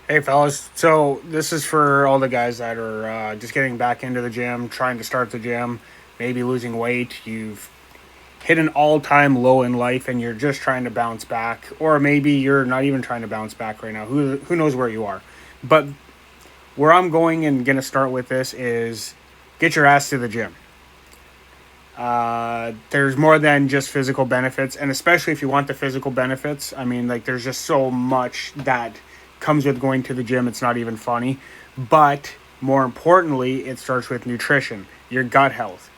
Hey, fellas. So, this is for all the guys that are just getting back into the gym, trying to start the gym, maybe losing weight. You've hit an all time low in life and you're just trying to bounce back. Or maybe you're not even trying to bounce back right now. Who knows where you are? But where I'm going and going to start with this is get your ass to the gym. There's more than just physical benefits, and especially if you want the physical benefits. I mean, like, there's just so much that comes with going to the gym. It's not even funny. But more importantly, it starts with nutrition, your gut health.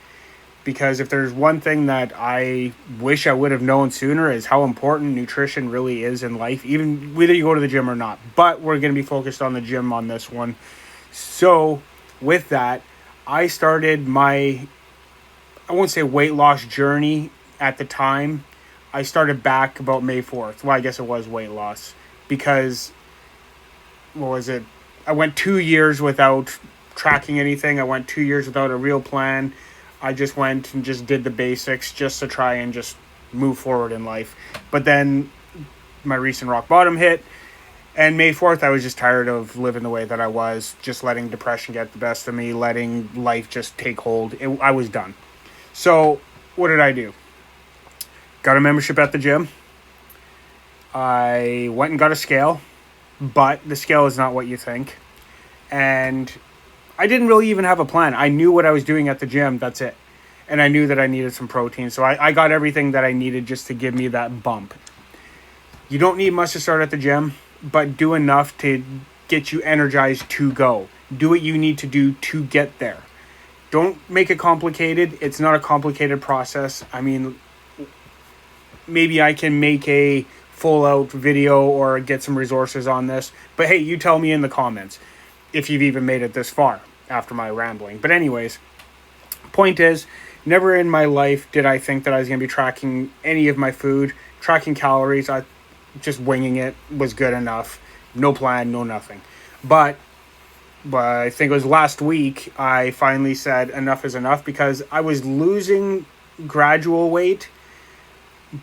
Because if there's one thing that I wish I would have known sooner is how important nutrition really is in life, even whether you go to the gym or not. But we're going to be focused on the gym on this one. So, with that, I started my, I won't say weight loss journey at the time. I started back about May 4th. Well, I guess it was weight loss because, what was it? I went 2 years without tracking anything. I went 2 years without a real plan. I just went and just did the basics just to try and just move forward in life. But then my recent rock bottom hit, and May 4th, I was just tired of living the way that I was, just letting depression get the best of me, letting life just take hold. I was done. So, what did I do? Got a membership at the gym. I went and got a scale, but the scale is not what you think. And I didn't really even have a plan. I knew what I was doing at the gym. That's it. And I knew that I needed some protein. So I got everything that I needed just to give me that bump. You don't need much to start at the gym, but do enough to get you energized to go. Do what you need to do to get there. Don't make it complicated. It's not a complicated process. I mean, maybe I can make a full out video or get some resources on this. But hey, you tell me in the comments if you've even made it this far after my rambling. But anyways, point is, never in my life did I think that I was going to be tracking any of my food, tracking calories. I just winging it was good enough. No plan, no nothing. But I think it was last week I finally said enough is enough because I was losing gradual weight,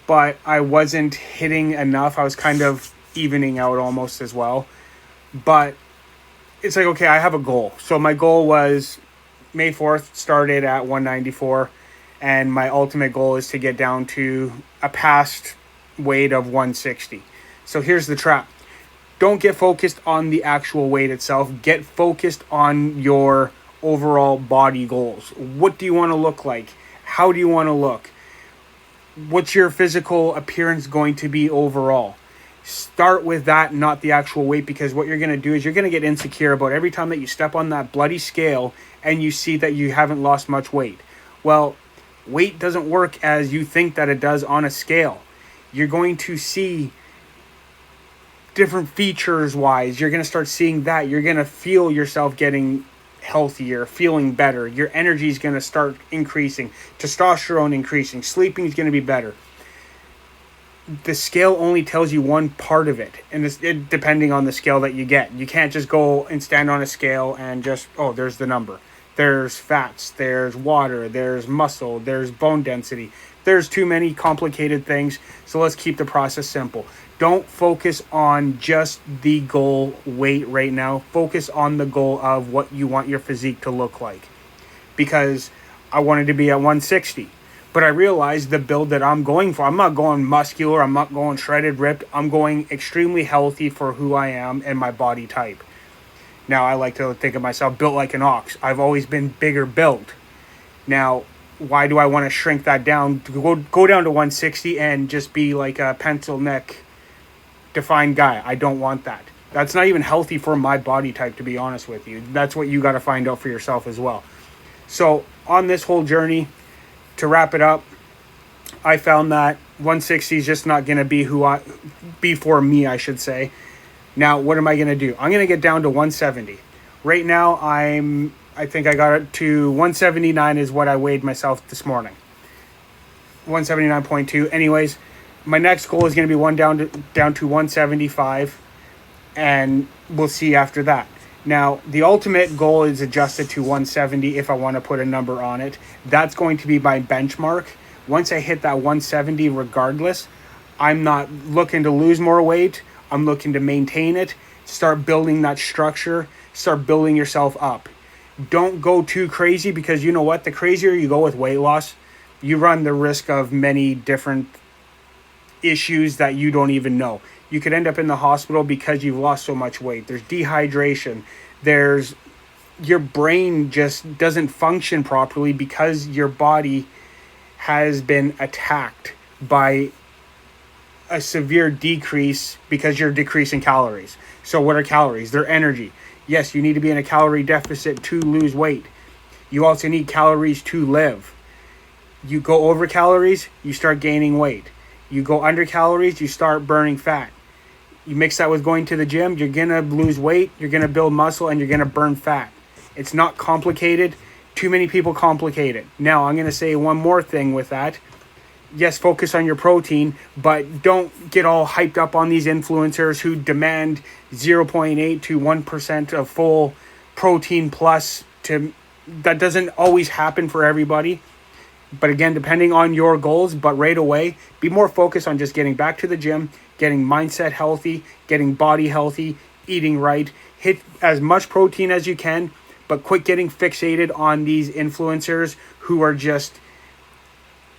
but I wasn't hitting enough. I was kind of evening out almost as well. But it's like, okay, I have a goal. So my goal was May 4th, started at 194, and my ultimate goal is to get down to a past weight of 160. So here's the trap. Don't get focused on the actual weight itself. Get focused on your overall body goals. What do you want to look like? How do you want to look? What's your physical appearance going to be overall? Start with that, not the actual weight, because what you're going to do is you're going to get insecure about every time that you step on that bloody scale and you see that you haven't lost much weight. Well, weight doesn't work as you think that it does on a scale. You're going to see different features wise. You're going to start seeing that. You're going to feel yourself getting healthier, feeling better. Your energy is going to start increasing, testosterone increasing, sleeping is going to be better. The scale only tells you one part of it, and depending on the scale that you get. You can't just go and stand on a scale and just, oh, there's the number. There's fats, there's water, there's muscle, there's bone density. There's too many complicated things, so let's keep the process simple. Don't focus on just the goal weight right now. Focus on the goal of what you want your physique to look like. Because I wanted to be at 160. But I realized the build that I'm going for, I'm not going muscular, I'm not going shredded, ripped. I'm going extremely healthy for who I am and my body type. Now, I like to think of myself built like an ox. I've always been bigger built. Now, why do I want to shrink that down? To go down to 160 and just be like a pencil neck defined guy. I don't want that. That's not even healthy for my body type, to be honest with you. That's what you got to find out for yourself as well. So, on this whole journey, to wrap it up, I found that 160 is just not going to be for me, I should say. Now, what am I going to do? I'm going to get down to 170. Right now, I think I got it to 179 is what I weighed myself this morning. 179.2. Anyways, my next goal is going to be down to 175, and we'll see after that. Now, the ultimate goal is adjusted to 170 if I want to put a number on it. That's going to be my benchmark. Once I hit that 170 regardless, I'm not looking to lose more weight. I'm looking to maintain it, start building that structure, start building yourself up. Don't go too crazy, because you know what? The crazier you go with weight loss, you run the risk of many different issues that you don't even know. You could end up in the hospital because you've lost so much weight. There's dehydration. There's your brain just doesn't function properly because your body has been attacked by a severe decrease because you're decreasing calories. So what are calories? They're energy. Yes, you need to be in a calorie deficit to lose weight. You also need calories to live. You go over calories, you start gaining weight. You go under calories, you start burning fat. You mix that with going to the gym, you're going to lose weight, you're going to build muscle, and you're going to burn fat. It's not complicated. Too many people complicate it. Now, I'm going to say one more thing with that. Yes, focus on your protein, but don't get all hyped up on these influencers who demand 0.8 to 1% of full protein plus. That doesn't always happen for everybody. But again, depending on your goals, but right away, be more focused on just getting back to the gym, getting mindset healthy, getting body healthy, eating right. Hit as much protein as you can, but quit getting fixated on these influencers who are just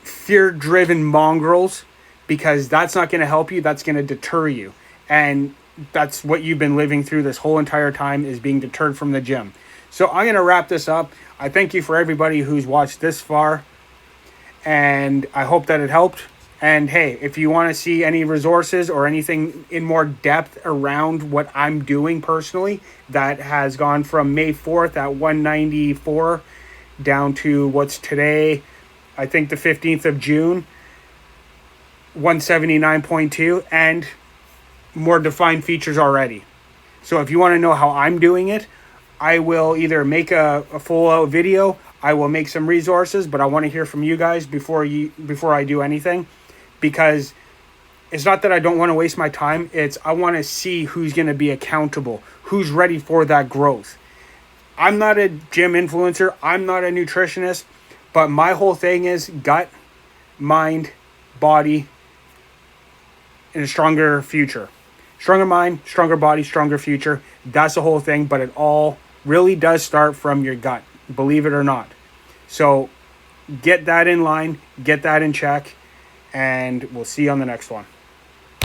fear-driven mongrels, because that's not going to help you. That's going to deter you. And that's what you've been living through this whole entire time, is being deterred from the gym. So I'm going to wrap this up. I thank you for everybody who's watched this far, and I hope that it helped. And hey, if you want to see any resources or anything in more depth around what I'm doing personally, that has gone from May 4th at 194 down to what's today, I think the 15th of June, 179.2, and more defined features already. So if you want to know how I'm doing it, I will either make a full out video, I will make some resources, but I want to hear from you guys before I do anything, because it's not that I don't want to waste my time. It's I want to see who's going to be accountable, who's ready for that growth. I'm not a gym influencer. I'm not a nutritionist, but my whole thing is gut, mind, body, and a stronger future. Stronger mind, stronger body, stronger future. That's the whole thing, but it all really does start from your gut, believe it or not. So get that in line, get that in check, and we'll see you on the next one.